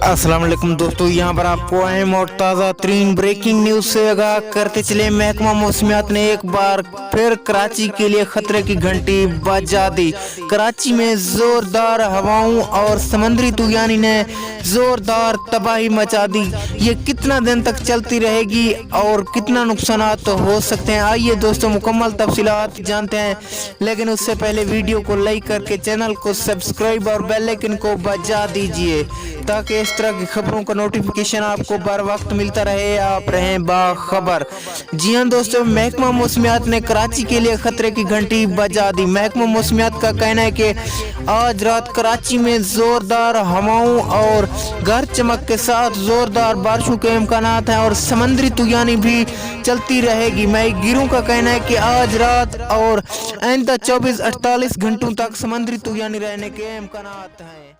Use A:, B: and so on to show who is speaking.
A: अस्सलाम वालेकुम दोस्तों, यहाँ पर आपको अहम और ताज़ा तरीन ब्रेकिंग न्यूज़ से आगाह करते चले। महकमा मौसमियात ने एक बार फिर कराची के लिए खतरे की घंटी बजा दी। कराची में जोरदार हवाओं और समुद्री तूफानी ने जोरदार तबाही मचा दी। ये कितना दिन तक चलती रहेगी और कितना नुकसान हो सकते हैं, आइए दोस्तों मुकम्मल तफसीलात जानते हैं। लेकिन उससे पहले वीडियो को लाइक करके चैनल को सब्सक्राइब और बेल आइकन को बजा दीजिए ताकि इस तरह की खबरों का नोटिफिकेशन आपको बर वक्त मिलता रहे, आप रहें बाखबर। जी हाँ दोस्तों, महकमा मौसमियात ने कराची के लिए खतरे की घंटी बजा दी। महकमा मौसमियात का कहना है कि आज रात कराची में जोरदार हवाओं और गरज चमक के साथ जोरदार बारिशों के इम्कान हैं और समुद्री तूफानी भी चलती रहेगी। माहिरगिरों का कहना है कि आज रात और आइंदा 24-48 घंटों तक समुद्री तूफानी रहने के इम्कान हैं।